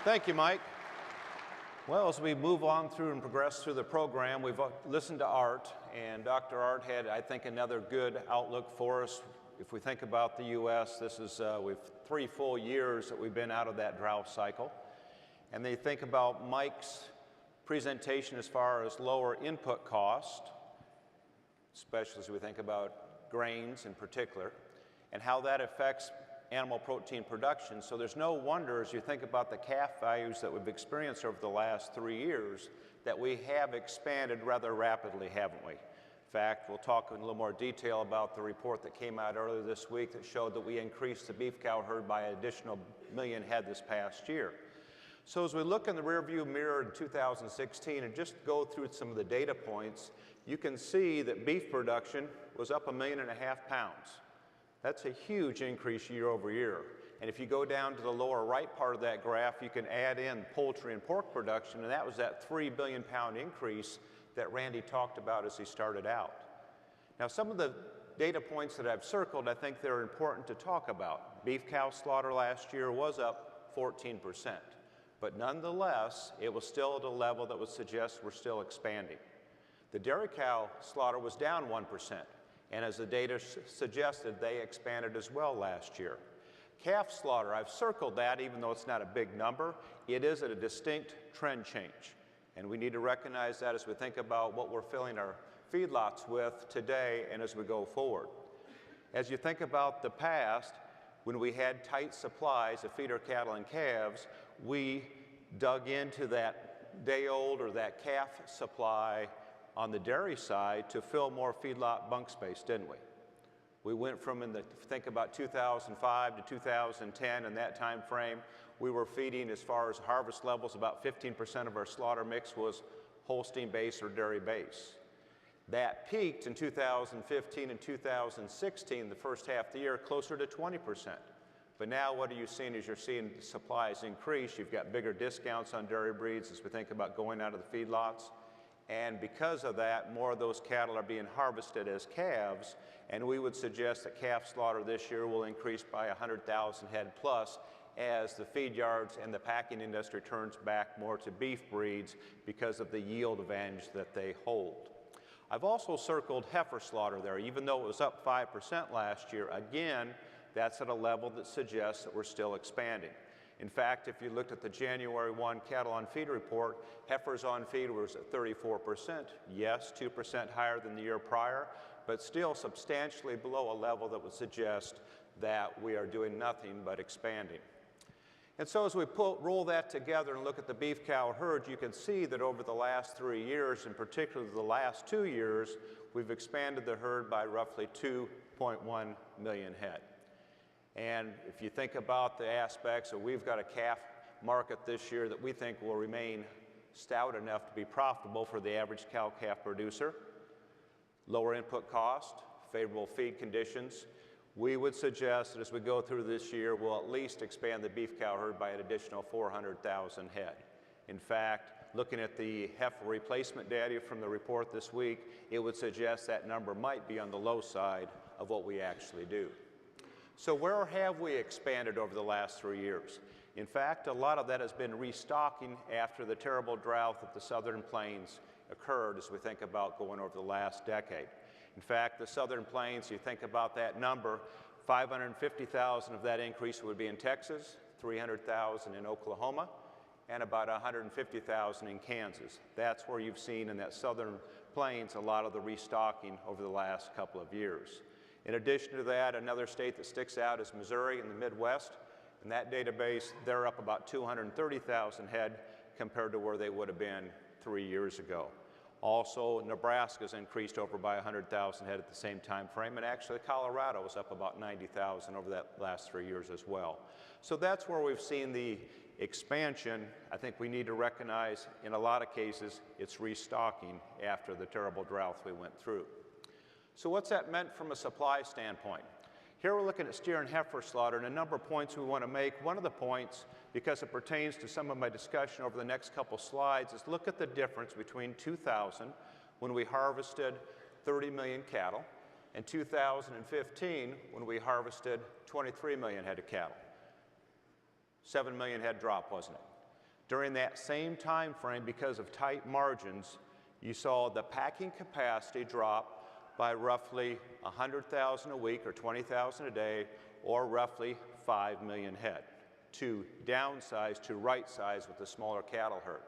Thank you, Mike. Well, as we move on through and progress through the program, we've listened to Art, and Dr. Art had, I think, another good outlook for us. If we think about the U.S., this is we've 3 full years that we've been out of that drought cycle. And they think about Mike's presentation as far as lower input cost, especially as we think about grains in particular, and how that affects animal protein production. So there's no wonder, as you think about the calf values that we've experienced over the last 3 years, that we have expanded rather rapidly, haven't we? In fact, we'll talk in a little more detail about the report that came out earlier this week that showed that we increased the beef cow herd by an additional 1 million head this past year. So as we look in the rearview mirror in 2016 and just go through some of the data points, you can see that beef production was up 1.5 million pounds. That's a huge increase year over year. And if you go down to the lower right part of that graph, you can add in poultry and pork production, and that was that 3 billion pound increase that Randy talked about as he started out. Now, some of the data points that I've circled, I think they're important to talk about. Beef cow slaughter last year was up 14%, but nonetheless, it was still at a level that would suggest we're still expanding. The dairy cow slaughter was down 1%. And as the data suggested, they expanded as well last year. Calf slaughter, I've circled that, even though it's not a big number. It is at a distinct trend change. And we need to recognize that as we think about what we're filling our feedlots with today and as we go forward. As you think about the past, when we had tight supplies of feeder cattle and calves, we dug into that day-old or that calf supply on the dairy side to fill more feedlot bunk space, didn't we? We went from, think about 2005 to 2010, in that time frame, we were feeding, as far as harvest levels, about 15% of our slaughter mix was Holstein base or dairy base. That peaked in 2015 and 2016, the first half of the year, closer to 20%. But now what are you seeing as you're seeing supplies increase? You've got bigger discounts on dairy breeds as we think about going out of the feedlots. And because of that, more of those cattle are being harvested as calves, and we would suggest that calf slaughter this year will increase by 100,000 head plus as the feed yards and the packing industry turns back more to beef breeds because of the yield advantage that they hold. I've also circled heifer slaughter there. Even though it was up 5% last year, again, that's at a level that suggests that we're still expanding. In fact, if you looked at the January 1 cattle on feed report, heifers on feed was at 34%. Yes, 2% higher than the year prior, but still substantially below a level that would suggest that we are doing nothing but expanding. And so as we roll that together and look at the beef cow herd, you can see that over the last 3 years, and particularly the last 2 years, we've expanded the herd by roughly 2.1 million head. And if you think about the aspects of we've got a calf market this year that we think will remain stout enough to be profitable for the average cow-calf producer, lower input cost, favorable feed conditions, we would suggest that as we go through this year, we'll at least expand the beef cow herd by an additional 400,000 head. In fact, looking at the heifer replacement data from the report this week, it would suggest that number might be on the low side of what we actually do. So where have we expanded over the last 3 years? In fact, a lot of that has been restocking after the terrible drought that the southern plains occurred as we think about going over the last decade. In fact, the southern plains, you think about that number, 550,000 of that increase would be in Texas, 300,000 in Oklahoma, and about 150,000 in Kansas. That's where you've seen in that southern plains a lot of the restocking over the last couple of years. In addition to that, another state that sticks out is Missouri in the Midwest. In that database, they're up about 230,000 head compared to where they would have been 3 years ago. Also, Nebraska's increased over by 100,000 head at the same time frame, and actually Colorado is up about 90,000 over that last 3 years as well. So that's where we've seen the expansion. I think we need to recognize in a lot of cases it's restocking after the terrible drought we went through. So what's that meant from a supply standpoint? Here we're looking at steer and heifer slaughter, and a number of points we want to make. One of the points, because it pertains to some of my discussion over the next couple slides, is look at the difference between 2000, when we harvested 30 million cattle, and 2015, when we harvested 23 million head of cattle. 7 million head drop, wasn't it? During that same time frame, because of tight margins, you saw the packing capacity drop by roughly 100,000 a week or 20,000 a day, or roughly 5 million head, to downsize, to right size with the smaller cattle herd.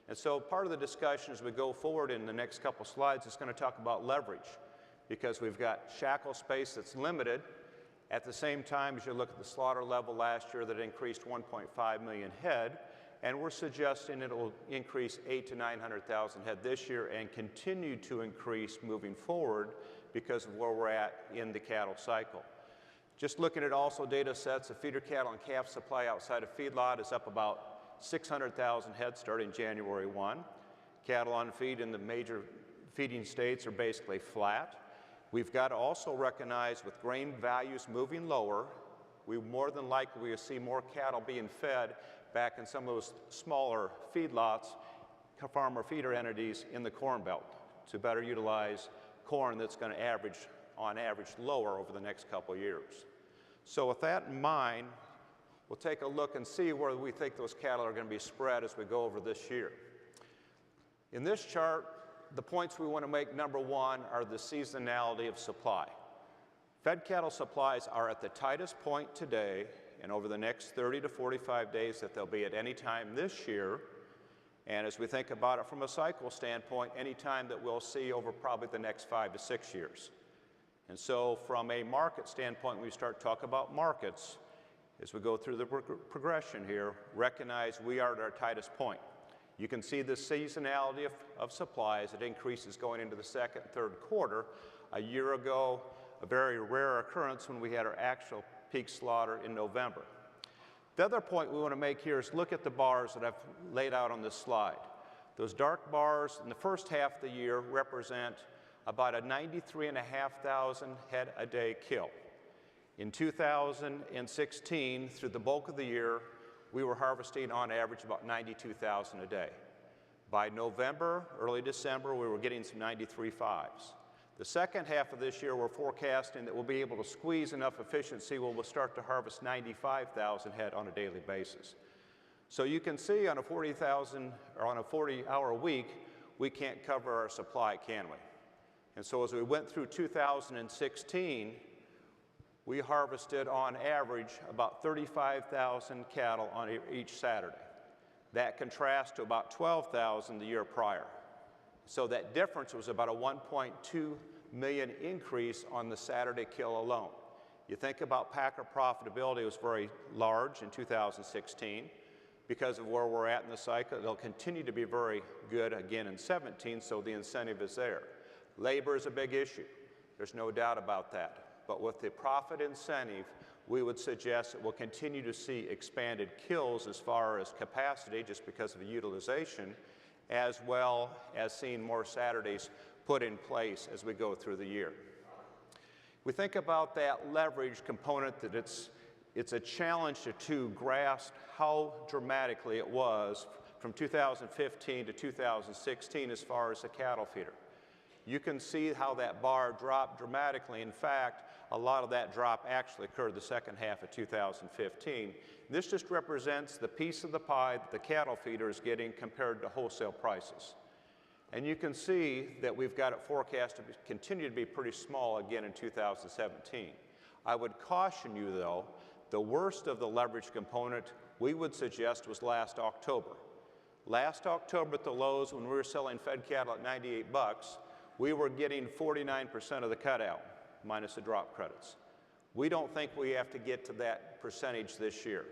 And so part of the discussion as we go forward in the next couple slides is going to talk about leverage, because we've got shackle space that's limited. At the same time, as you look at the slaughter level last year that increased 1.5 million head, and we're suggesting it will increase 800,000 to 900,000 head this year and continue to increase moving forward because of where we're at in the cattle cycle. Just looking at also data sets, the feeder cattle and calf supply outside of feedlot is up about 600,000 head starting January 1. Cattle on feed in the major feeding states are basically flat. We've got to also recognize with grain values moving lower, we more than likely will see more cattle being fed back in some of those smaller feedlots, farmer feeder entities in the Corn Belt to better utilize corn that's going to average, on average, lower over the next couple of years. So with that in mind, we'll take a look and see where we think those cattle are going to be spread as we go over this year. In this chart, the points we want to make, number one, are the seasonality of supply. Fed cattle supplies are at the tightest point today, and over the next 30 to 45 days that they'll be at any time this year. And as we think about it from a cycle standpoint, any time that we'll see over probably the next 5 to 6 years. And so from a market standpoint, when we start talking about markets, as we go through the progression here, recognize we are at our tightest point. You can see the seasonality of supplies. It increases going into the second and third quarter. A year ago, a very rare occurrence when we had our actual peak slaughter in November. The other point we want to make here is look at the bars that I've laid out on this slide. Those dark bars in the first half of the year represent about a 93,500 head a day kill. In 2016, through the bulk of the year, we were harvesting on average about 92,000 a day. By November, early December, we were getting some 93.5s. The second half of this year, we're forecasting that we'll be able to squeeze enough efficiency where we'll start to harvest 95,000 head on a daily basis. So you can see on a 40,000 or on a 40-hour week, we can't cover our supply, can we? And so as we went through 2016, we harvested on average about 35,000 cattle on each Saturday. That contrasts to about 12,000 the year prior. So that difference was about a 1.2 million increase on the Saturday kill alone. You think about packer profitability, it was very large in 2016. Because of where we're at in the cycle, it'll continue to be very good again in 17, so the incentive is there. Labor is a big issue. There's no doubt about that. But with the profit incentive, we would suggest that we'll continue to see expanded kills as far as capacity just because of the utilization, as well as seeing more Saturdays put in place as we go through the year. We think about that leverage component that it's a challenge to grasp how dramatically it was from 2015 to 2016 as far as the cattle feeder. You can see how that bar dropped dramatically. In fact, a lot of that drop actually occurred the second half of 2015. This just represents the piece of the pie that the cattle feeder is getting compared to wholesale prices. And you can see that we've got it forecast to continue to be pretty small again in 2017. I would caution you, though, the worst of the leverage component we would suggest was last October. Last October at the lows, when we were selling fed cattle at 98 bucks, we were getting 49% of the cutout, minus the drop credits. We don't think we have to get to that percentage this year.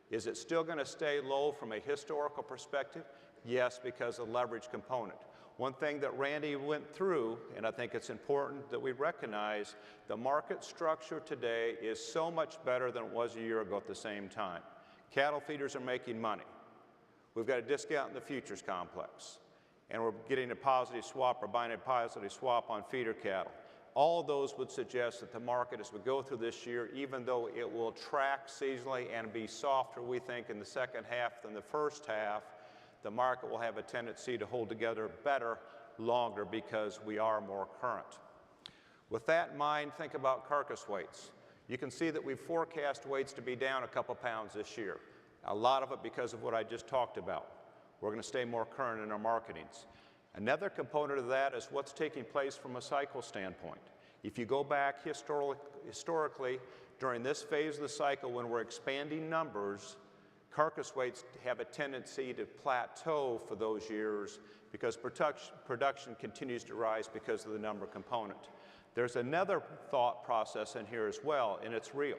Is it still going to stay low from a historical perspective? Yes, because of the leverage component. One thing that Randy went through, and I think it's important that we recognize, the market structure today is so much better than it was a year ago at the same time. Cattle feeders are making money. We've got a discount in the futures complex, and we're getting a positive swap or buying a positive swap on feeder cattle. All of those would suggest that the market as we go through this year, even though it will track seasonally and be softer, we think, in the second half than the first half, the market will have a tendency to hold together better longer because we are more current. With that in mind, think about carcass weights. You can see that we've forecast weights to be down a couple pounds this year. A lot of it because of what I just talked about. We're going to stay more current in our marketings. Another component of that is what's taking place from a cycle standpoint. If you go back historically, during this phase of the cycle when we're expanding numbers, carcass weights have a tendency to plateau for those years because production continues to rise because of the number component. There's another thought process in here as well, and it's real.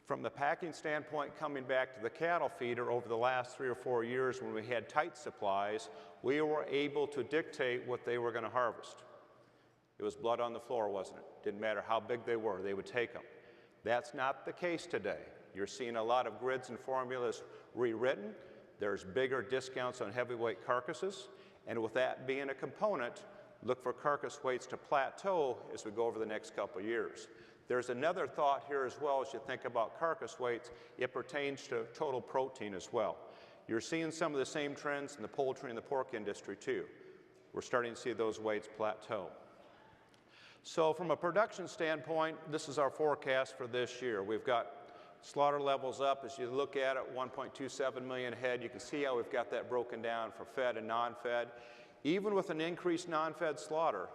From the packing standpoint, coming back to the cattle feeder over the last 3 or 4 years when we had tight supplies, we were able to dictate what they were going to harvest. It was blood on the floor, wasn't it? Didn't matter how big they were, they would take them. That's not the case today. You're seeing a lot of grids and formulas rewritten. There's bigger discounts on heavyweight carcasses, and with that being a component, look for carcass weights to plateau as we go over the next couple of years. There's another thought here as well as you think about carcass weights. It pertains to total protein as well. You're seeing some of the same trends in the poultry and the pork industry too. We're starting to see those weights plateau. So from a production standpoint, this is our forecast for this year. We've got slaughter levels up. As you look at it, 1.27 million head. You can see how we've got that broken down for fed and non-fed. Even with an increased non-fed slaughter,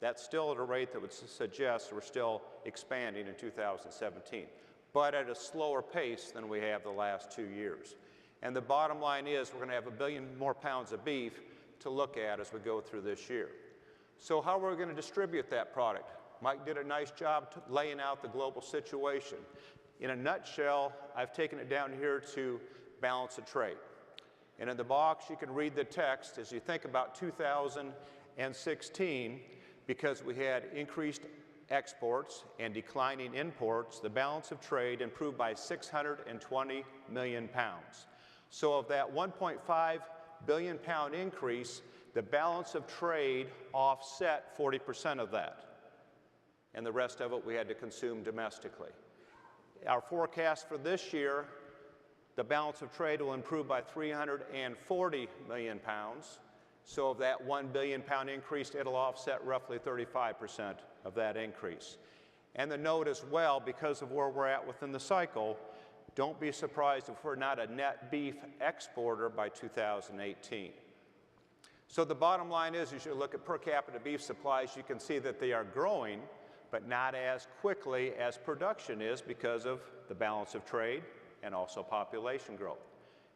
that's still at a rate that would suggest we're still expanding in 2017, but at a slower pace than we have the last 2 years. And the bottom line is we're going to have 1 billion more pounds of beef to look at as we go through this year. So how are we going to distribute that product? Mike did a nice job laying out the global situation. In a nutshell, I've taken it down here to balance of trade. And in the box, you can read the text as you think about 2016. Because we had increased exports and declining imports, the balance of trade improved by 620 million pounds. So of that 1.5 billion pound increase, the balance of trade offset 40% of that. And the rest of it we had to consume domestically. Our forecast for this year, the balance of trade will improve by 340 million pounds. So of that 1 billion pound increase, it'll offset roughly 35% of that increase. And the note as well, because of where we're at within the cycle, don't be surprised if we're not a net beef exporter by 2018. So the bottom line is, as you look at per capita beef supplies, you can see that they are growing, but not as quickly as production is because of the balance of trade and also population growth.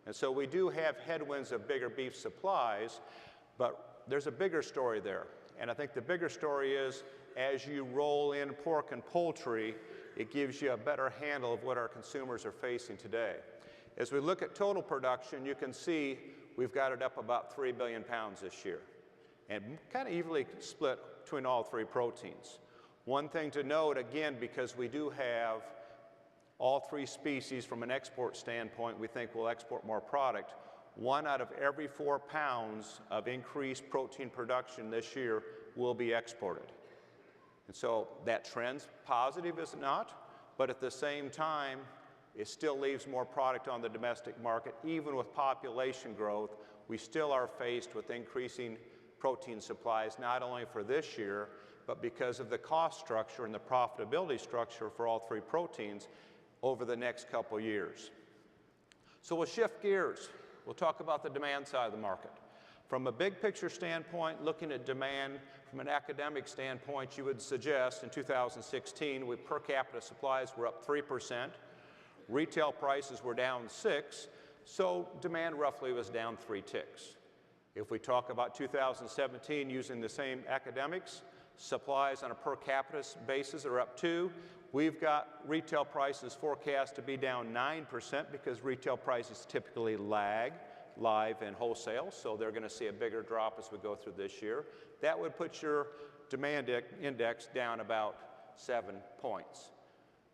And so we do have headwinds of bigger beef supplies, but there's a bigger story there. And I think the bigger story is as you roll in pork and poultry, it gives you a better handle of what our consumers are facing today. As we look at total production, you can see we've got it up about 3 billion pounds this year, and kind of evenly split between all three proteins. One thing to note, again, because we do have all three species from an export standpoint, we think we'll export more product. 1 out of every 4 pounds of increased protein production this year will be exported. And so that trend's positive, is it not? But at the same time, it still leaves more product on the domestic market. Even with population growth, we still are faced with increasing protein supplies, not only for this year, but because of the cost structure and the profitability structure for all three proteins over the next couple years. So we'll shift gears. We'll talk about the demand side of the market. From a big picture standpoint, looking at demand from an academic standpoint, you would suggest in 2016, per capita supplies were up 3%, retail prices were down 6%, so demand roughly was down 3 ticks. If we talk about 2017 using the same academics, supplies on a per capita basis are up 2%. We've got retail prices forecast to be down 9% because retail prices typically lag live and wholesale, so they're going to see a bigger drop as we go through this year. That would put your demand index down about 7 points.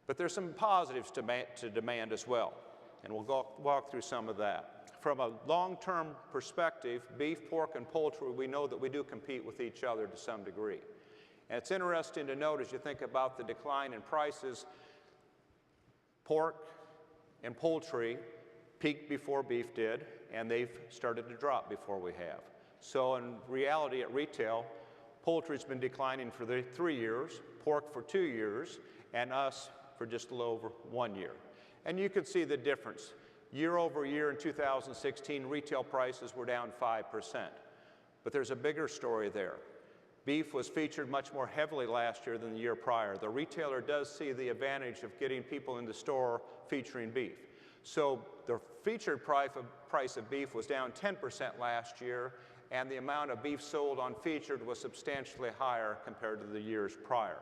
But there's some positives to demand as well, and we'll walk through some of that. From a long-term perspective, beef, pork, and poultry, we know that we do compete with each other to some degree. And it's interesting to note as you think about the decline in prices, pork and poultry peaked before beef did, and they've started to drop before we have. So in reality at retail, poultry's been declining for 3 years, pork for 2 years, and us for just a little over 1 year. And you can see the difference. Year over year in 2016, retail prices were down 5%. But there's a bigger story there. Beef was featured much more heavily last year than the year prior. The retailer does see the advantage of getting people in the store featuring beef. So the featured price of beef was down 10% last year, and the amount of beef sold on featured was substantially higher compared to the years prior.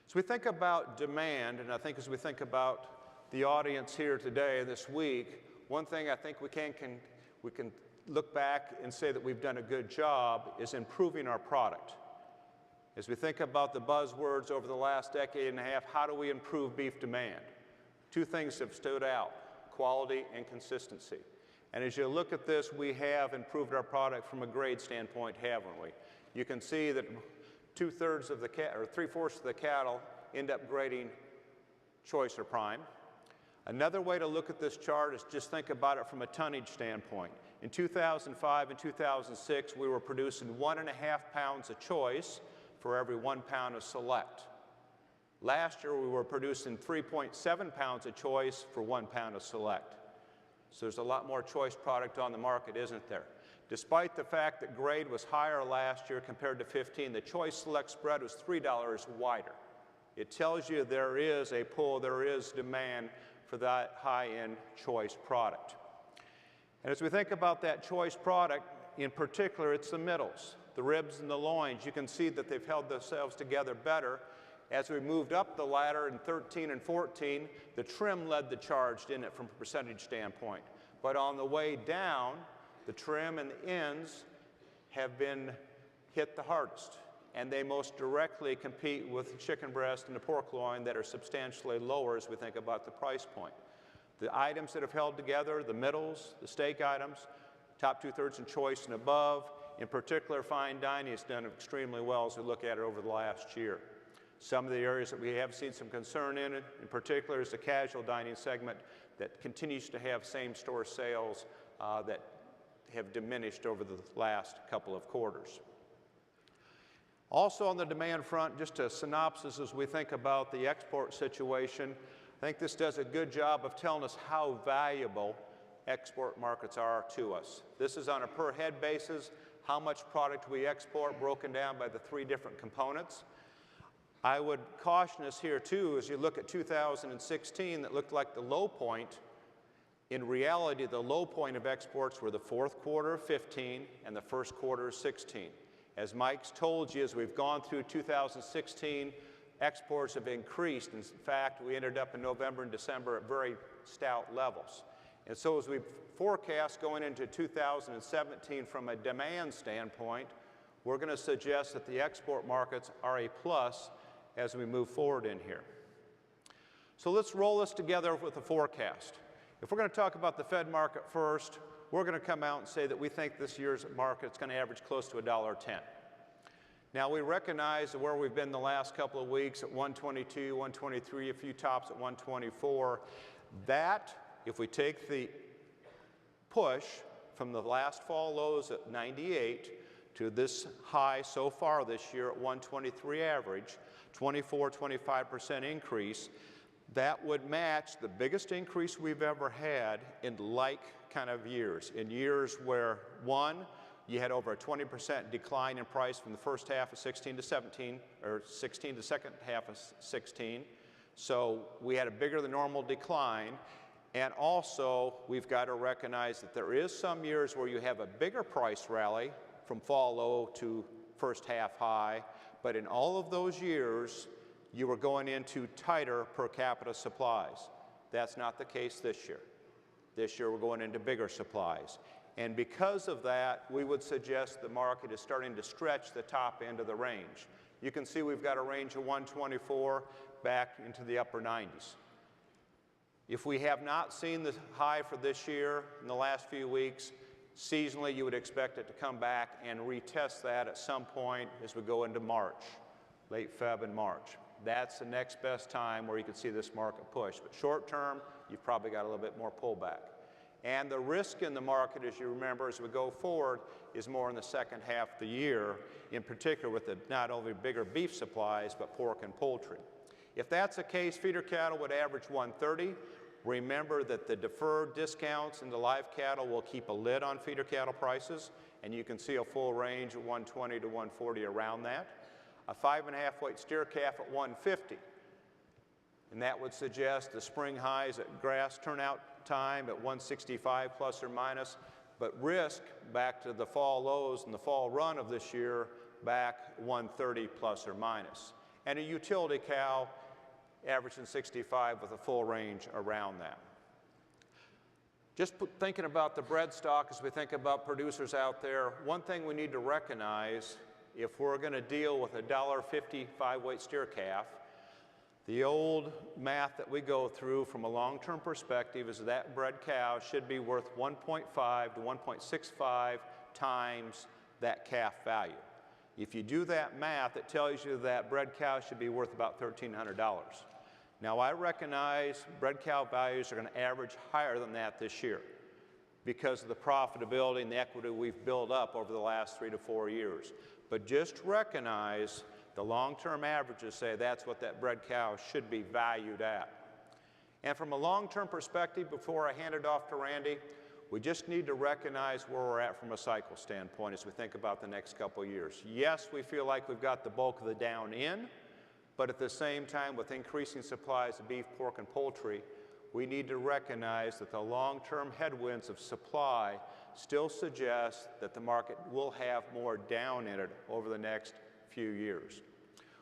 As we think about demand, and I think as we think about the audience here today, this week, one thing I think we can look back and say that we've done a good job is improving our product. As we think about the buzzwords over the last decade and a half, how do we improve beef demand? Two things have stood out: quality and consistency. And as you look at this, we have improved our product from a grade standpoint, haven't we? You can see that three-fourths of the cattle end up grading choice or prime. Another way to look at this chart is just think about it from a tonnage standpoint. In 2005 and 2006, we were producing 1.5 pounds of choice for every 1 pound of select. Last year, we were producing 3.7 pounds of choice for 1 pound of select. So there's a lot more choice product on the market, isn't there? Despite the fact that grade was higher last year compared to 15, the choice select spread was $3 wider. It tells you there is a pull, there is demand for that high-end choice product. And as we think about that choice product, in particular, it's the middles, the ribs and the loins. You can see that they've held themselves together better. As we moved up the ladder in 13 and 14, the trim led the charge, didn't it, from a percentage standpoint. But on the way down, the trim and the ends have been hit the hardest, and they most directly compete with the chicken breast and the pork loin that are substantially lower as we think about the price point. The items that have held together, the middles, the steak items, top two-thirds in choice and above, in particular, fine dining has done extremely well as we look at it over the last year. Some of the areas that we have seen some concern in particular, is the casual dining segment that continues to have same-store sales that have diminished over the last couple of quarters. Also on the demand front, just a synopsis as we think about the export situation, I think this does a good job of telling us how valuable export markets are to us. This is on a per head basis, how much product we export broken down by the three different components. I would caution us here too, as you look at 2016, that looked like the low point. In reality, the low point of exports were the fourth quarter of 15 and the first quarter of 16. As Mike's told you, as we've gone through 2016, exports have increased. In fact, we ended up in November and December at very stout levels. And so as we forecast going into 2017 from a demand standpoint, we're going to suggest that the export markets are a plus as we move forward in here. So let's roll this together with the forecast. If we're going to talk about the Fed market first, we're going to come out and say that we think this year's market is going to average close to $1.10. Now, we recognize where we've been the last couple of weeks at 122, 123, a few tops at 124. That, if we take the push from the last fall lows at 98 to this high so far this year at 123 average, 25% increase, that would match the biggest increase we've ever had in like kind of years. In years where, one, you had over a 20% decline in price from the first half of 16 to 17, or 16 to second half of 16. So we had a bigger than normal decline. And also, we've got to recognize that there is some years where you have a bigger price rally from fall low to first half high. But in all of those years, you were going into tighter per capita supplies. That's not the case this year. This year, we're going into bigger supplies. And because of that, we would suggest the market is starting to stretch the top end of the range. You can see we've got a range of 124 back into the upper 90s. If we have not seen the high for this year in the last few weeks, seasonally, you would expect it to come back and retest that at some point as we go into March, late Feb and March. That's the next best time where you could see this market push. But short term, you've probably got a little bit more pullback. And the risk in the market, as you remember, as we go forward, is more in the second half of the year, in particular with the not only bigger beef supplies, but pork and poultry. If that's the case, feeder cattle would average 130, Remember that the deferred discounts in the live cattle will keep a lid on feeder cattle prices, and you can see a full range of 120 to 140 around that. A 5.5 weight steer calf at 150, and that would suggest the spring highs at grass turnout time at 165 plus or minus, but risk back to the fall lows and the fall run of this year back 130 plus or minus. And a utility cow averaging 65 with a full range around that. Just thinking about the bred stock as we think about producers out there, one thing we need to recognize, if we're going to deal with a $1.50 5-weight steer calf, the old math that we go through from a long-term perspective is that bred cow should be worth 1.5 to 1.65 times that calf value. If you do that math, it tells you that bred cow should be worth about $1,300. Now, I recognize bred cow values are going to average higher than that this year because of the profitability and the equity we've built up over the last 3 to 4 years. But just recognize the long-term averages say that's what that bred cow should be valued at. And from a long-term perspective, before I hand it off to Randy, we just need to recognize where we're at from a cycle standpoint as we think about the next couple of years. Yes, we feel like we've got the bulk of the down in, but at the same time, with increasing supplies of beef, pork, and poultry, we need to recognize that the long-term headwinds of supply still suggest that the market will have more down in it over the next few years.